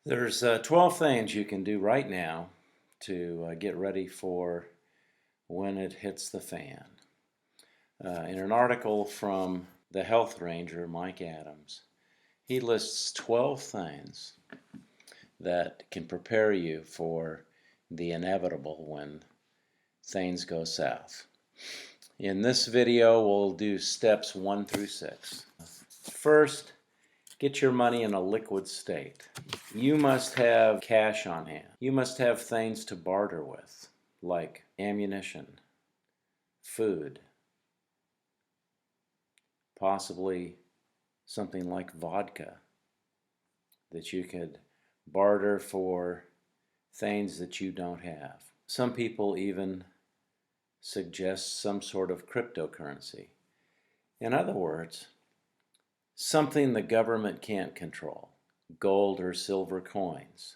There's 12 things you can do right now to get ready for when it hits the fan. In an article from the health ranger, Mike Adams, he lists 12 things that can prepare you for the inevitable when things go south. In this video, we'll do steps 1 through 6. First, get your money in a liquid state. You must have cash on hand. You must have things to barter with, like ammunition, food, possibly something like vodka that you could barter for things that you don't have. Some people even suggest some sort of cryptocurrency. In other words, something the government can't control. Gold or silver coins.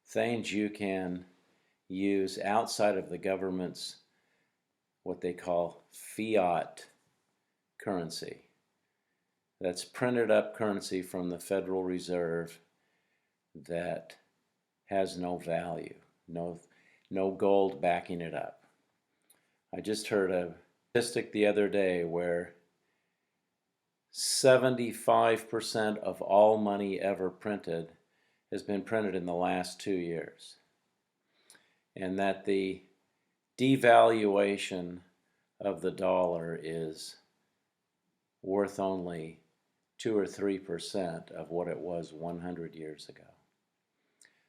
Things you can use outside of the government's what they call fiat currency. That's printed up currency from the Federal Reserve that has no value, no gold backing it up. I just heard a statistic the other day where 75% of all money ever printed has been printed in the last 2 years. And that the devaluation of the dollar is worth only 2 or 3% of what it was 100 years ago.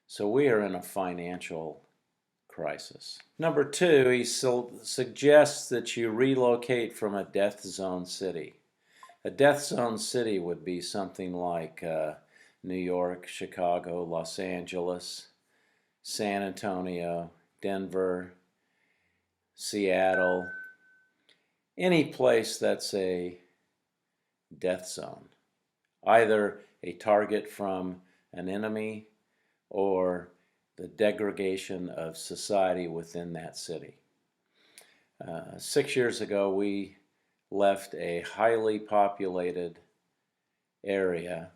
So we are in a financial crisis. Number 2, he suggests that you relocate from a death zone city. A death zone city would be something like New York, Chicago, Los Angeles, San Antonio, Denver, Seattle, any place that's a death zone, either a target from an enemy or the degradation of society within that city. 6 years ago, we left a highly populated area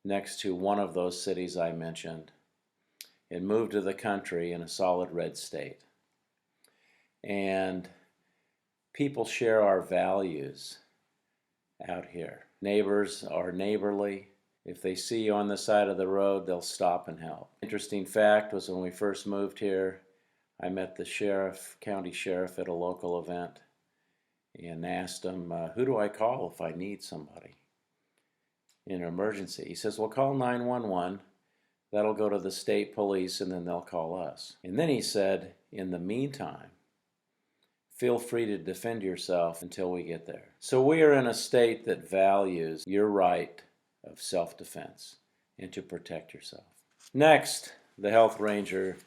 next to one of those cities I mentioned and moved to the country in a solid red state. And people share our values out here. Neighbors are neighborly. If they see you on the side of the road, they'll stop and help. Interesting fact was when we first moved here, I met the county sheriff at a local event and asked him, who do I call if I need somebody in an emergency? He says, well, call 911. That'll go to the state police and then they'll call us. And then he said, in the meantime, feel free to defend yourself until we get there. So we are in a state that values your right of self-defense and to protect yourself. Next, the health ranger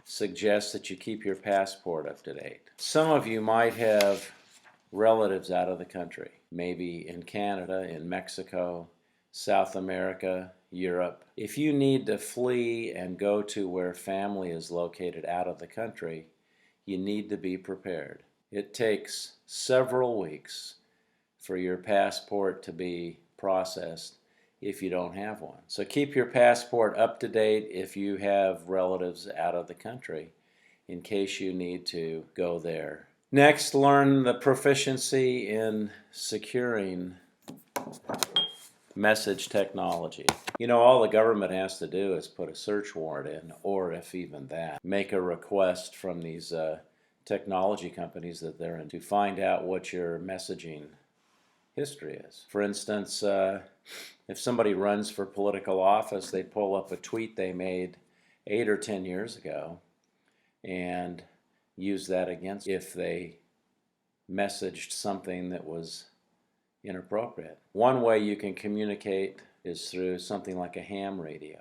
suggests that you keep your passport up to date. Some of you might have relatives out of the country, maybe in Canada, in Mexico, South America, Europe. If you need to flee and go to where family is located out of the country, you need to be prepared. It takes several weeks for your passport to be processed if you don't have one. So keep your passport up to date if you have relatives out of the country in case you need to go there. Next, learn the proficiency in securing message technology. You know, all the government has to do is put a search warrant in, or if even that, make a request from these technology companies that they're in to find out what your messaging history is. For instance, if somebody runs for political office, they pull up a tweet they made 8 or 10 years ago and use that against if they messaged something that was inappropriate. One way you can communicate is through something like a ham radio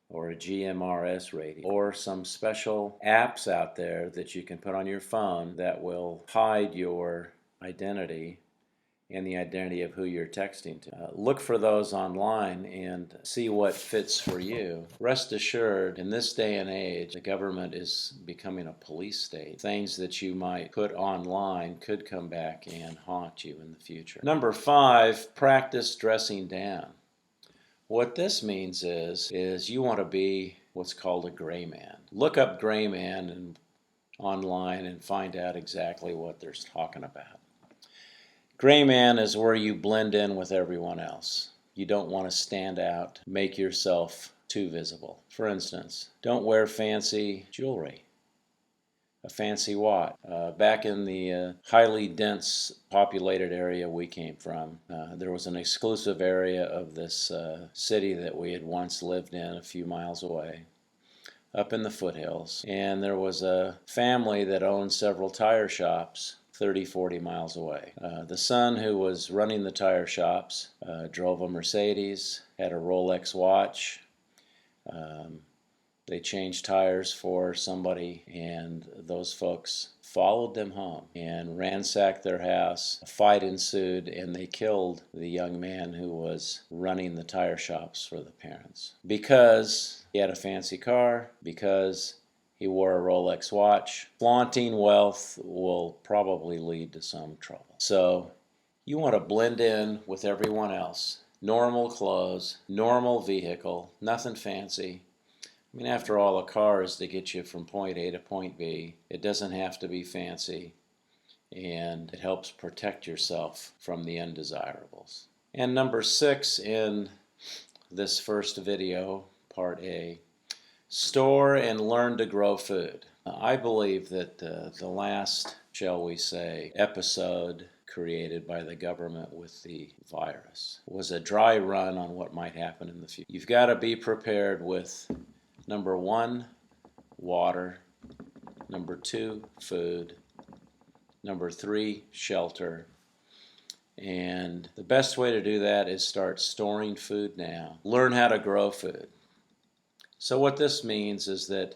or a GMRS radio or some special apps out there that you can put on your phone that will hide your identity and the identity of who you're texting to. Look for those online and see what fits for you. Rest assured, in this day and age, the government is becoming a police state. Things that you might put online could come back and haunt you in the future. Number 5, practice dressing down. What this means is you want to be what's called a gray man. Look up gray man online and find out exactly what they're talking about. Gray man is where you blend in with everyone else. You don't want to stand out, make yourself too visible. For instance, don't wear fancy jewelry, a fancy watch. Back in the highly dense populated area we came from, there was an exclusive area of this city that we had once lived in a few miles away, up in the foothills, and there was a family that owned several tire shops 30-40 miles away. The son who was running the tire shops drove a Mercedes, had a Rolex watch. They changed tires for somebody, and those folks followed them home and ransacked their house. A fight ensued, and they killed the young man who was running the tire shops for the parents. Because he had a fancy car, because he wore a Rolex watch. Flaunting wealth will probably lead to some trouble. So you want to blend in with everyone else. Normal clothes, normal vehicle, nothing fancy. I mean, after all, a car is to get you from point A to point B. It doesn't have to be fancy, and it helps protect yourself from the undesirables. And number 6 in this first video, part A, store and learn to grow food. I believe that the last, shall we say, episode created by the government with the virus was a dry run on what might happen in the future. You've got to be prepared with number 1, water. Number 2, food. Number 3, shelter. And the best way to do that is start storing food now. Learn how to grow food. So what this means is that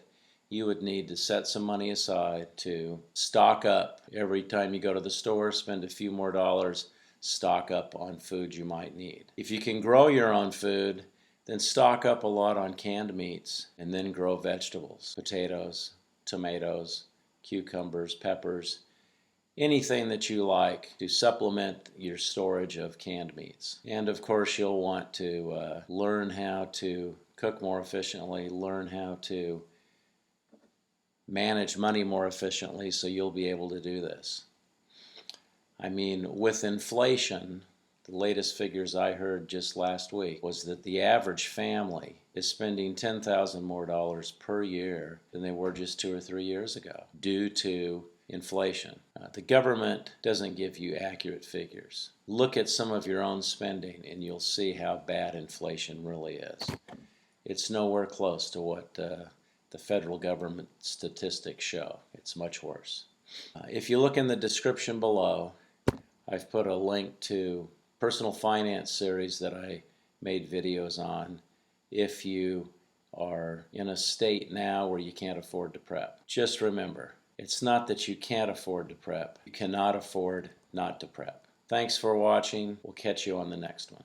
you would need to set some money aside to stock up. Every time you go to the store, spend a few more dollars, stock up on food you might need. If you can grow your own food, then stock up a lot on canned meats, and then grow vegetables, potatoes, tomatoes, cucumbers, peppers, anything that you like to supplement your storage of canned meats. And of course, you'll want to learn how to cook more efficiently, learn how to manage money more efficiently, so you'll be able to do this. I mean, with inflation, the latest figures I heard just last week was that the average family is spending $10,000 more per year than they were just 2 or 3 years ago due to inflation. The government doesn't give you accurate figures. Look at some of your own spending and you'll see how bad inflation really is. It's nowhere close to what the federal government statistics show. It's much worse. If you look in the description below, I've put a link to personal finance series that I made videos on if you are in a state now where you can't afford to prep. Just remember, it's not that you can't afford to prep. You cannot afford not to prep. Thanks for watching. We'll catch you on the next one.